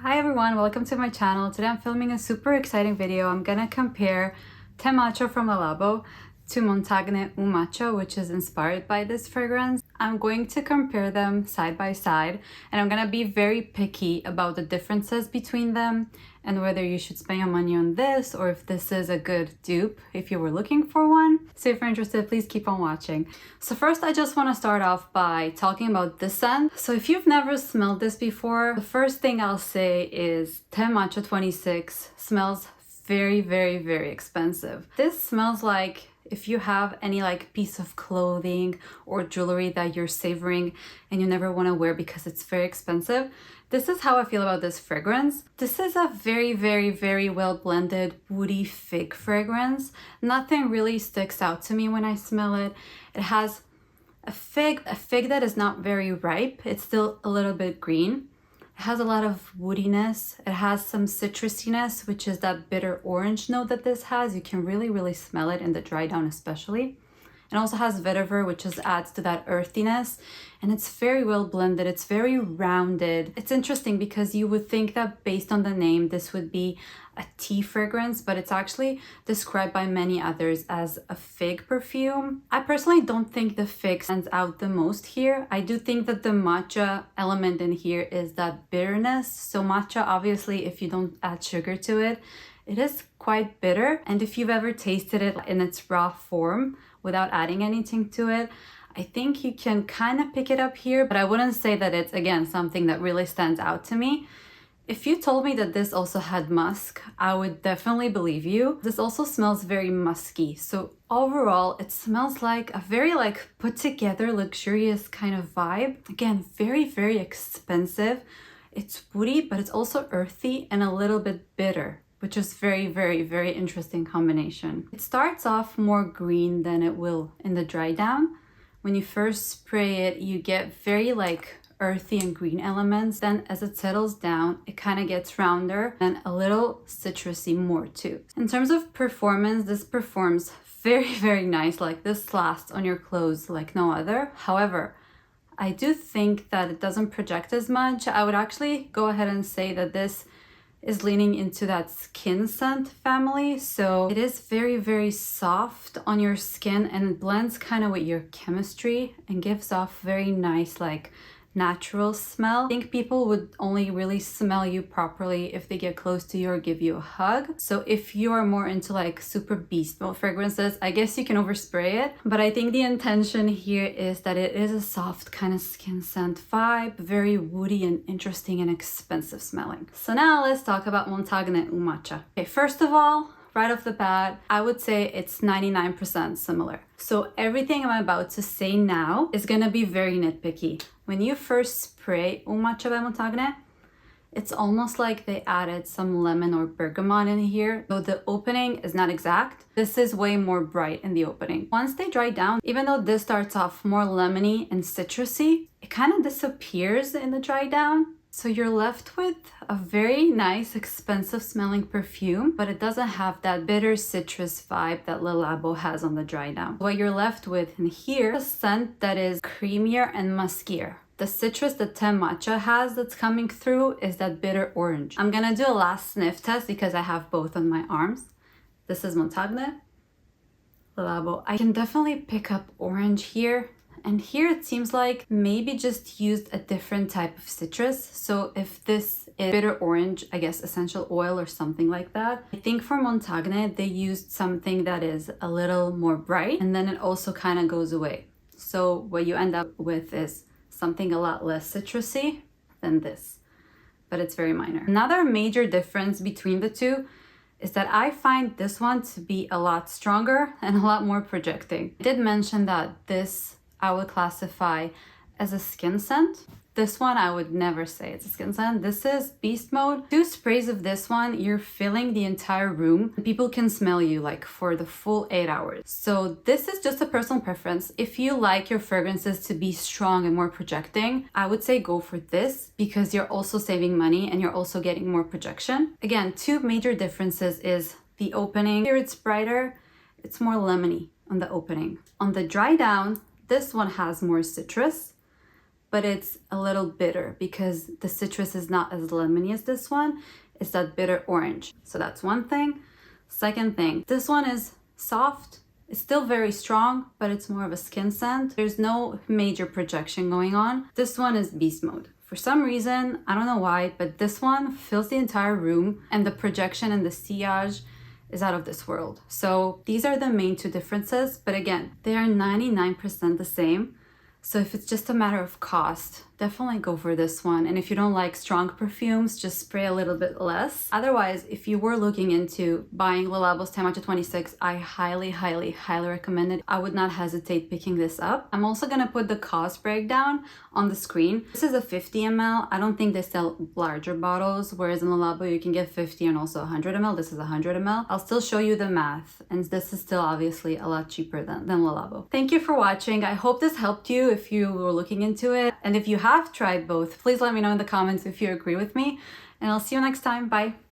Hi everyone, welcome to my channel. Today I'm filming a super exciting video. I'm gonna compare Te Matcha from Labo to Montagne Eau Matcha, which is inspired by this fragrance. I'm going to compare them side by side, and I'm gonna be very picky about the differences between them and whether you should spend your money on this or if this is a good dupe if you were looking for one. So if you're interested, please keep on watching. So first, I just want to start off by talking about this scent. So if you've never smelled this before, the first thing I'll say is Te Matcha 26 smells very, very, very expensive. This smells like if you have any piece of clothing or jewelry that you're savoring and you never want to wear because it's very expensive. This is how I feel about this fragrance. This is a very, very, very well blended woody fig fragrance. Nothing really sticks out to me when I smell it. It has a fig that is not very ripe. It's still a little bit green. It has a lot of woodiness. It has some citrusiness, which is that bitter orange note that this has. You can really, really smell it in the dry down especially. It also has vetiver, which just adds to that earthiness. And it's very well blended. It's very rounded. It's interesting because you would think that based on the name, this would be a tea fragrance, but it's actually described by many others as a fig perfume. I personally don't think the fig stands out the most here. I do think that the matcha element in here is that bitterness. So matcha, obviously, if you don't add sugar to it, it is quite bitter. And if you've ever tasted it in its raw form without adding anything to it, I think you can kind of pick it up here, but I wouldn't say that it's, again, something that really stands out to me. If you told me that this also had musk, I would definitely believe you. This also smells very musky. So overall, it smells like a very put together, luxurious kind of vibe. Again, very, very expensive. It's woody, but it's also earthy and a little bit bitter, which is very, very, very interesting combination. It starts off more green than it will in the dry down. When you first spray it, you get very earthy and green elements. Then as it settles down, it kind of gets rounder and a little citrusy more too. In terms of performance, this performs very, very nice. This lasts on your clothes like no other. However, I do think that it doesn't project as much. I would actually go ahead and say that this is leaning into that skin scent family. So it is very, very soft on your skin and blends kind of with your chemistry and gives off very nice natural smell. I think people would only really smell you properly if they get close to you or give you a hug. So if you are more into super beast mode fragrances, I guess you can overspray it. But I think the intention here is that it is a soft kind of skin scent vibe, very woody and interesting and expensive smelling. So now let's talk about Montagne Eau Matcha. Okay, first of all, right off the bat, I would say it's 99% similar. So everything I'm about to say now is gonna be very nitpicky. When you first spray Eau Matcha by Montagne, it's almost like they added some lemon or bergamot in here. Though the opening is not exact, this is way more bright in the opening. Once they dry down, even though this starts off more lemony and citrusy, it kind of disappears in the dry down. So you're left with a very nice, expensive smelling perfume, but it doesn't have that bitter citrus vibe that Labo has on the dry down. What you're left with in here is a scent that is creamier and muskier. The citrus that Te Matcha has that's coming through is that bitter orange. I'm gonna do a last sniff test because I have both on my arms. This is Montagne, Labo. I can definitely pick up orange here. And here it seems like maybe just used a different type of citrus. So if this is bitter orange, I guess essential oil or something like that. I think for Montagne, they used something that is a little more bright and then it also kind of goes away. So what you end up with is something a lot less citrusy than this, but it's very minor. Another major difference between the two is that I find this one to be a lot stronger and a lot more projecting. I did mention that this I would classify as a skin scent. This one, I would never say it's a skin scent. This is beast mode. 2 sprays of this one, you're filling the entire room. People can smell you for the full 8 hours. So this is just a personal preference. If you like your fragrances to be strong and more projecting, I would say go for this because you're also saving money and you're also getting more projection. Again, 2 major differences is the opening. Here it's brighter, it's more lemony on the opening. On the dry down, this one has more citrus. but it's a little bitter because the citrus is not as lemony as this one. It's that bitter orange. So that's one thing. Second thing, this one is soft. It's still very strong, but it's more of a skin scent. There's no major projection going on. This one is beast mode. For some reason, I don't know why, but this one fills the entire room and the projection and the sillage is out of this world. So these are the main two differences, but again, they are 99% the same. So if it's just a matter of cost, definitely go for this one. And if you don't like strong perfumes, just spray a little bit less. Otherwise, if you were looking into buying Le Labo's Montagne Eau Matcha 26, I highly, highly, highly recommend it. I would not hesitate picking this up. I'm also gonna put the cost breakdown on the screen. This is a 50 ml. I don't think they sell larger bottles, whereas in Le Labo you can get 50 and also 100 ml. This is 100 ml. I'll still show you the math, and this is still obviously a lot cheaper than Le Labo. Thank you for watching. I hope this helped you if you were looking into it. And if you have tried both, please let me know in the comments if you agree with me. And I'll see you next time. Bye.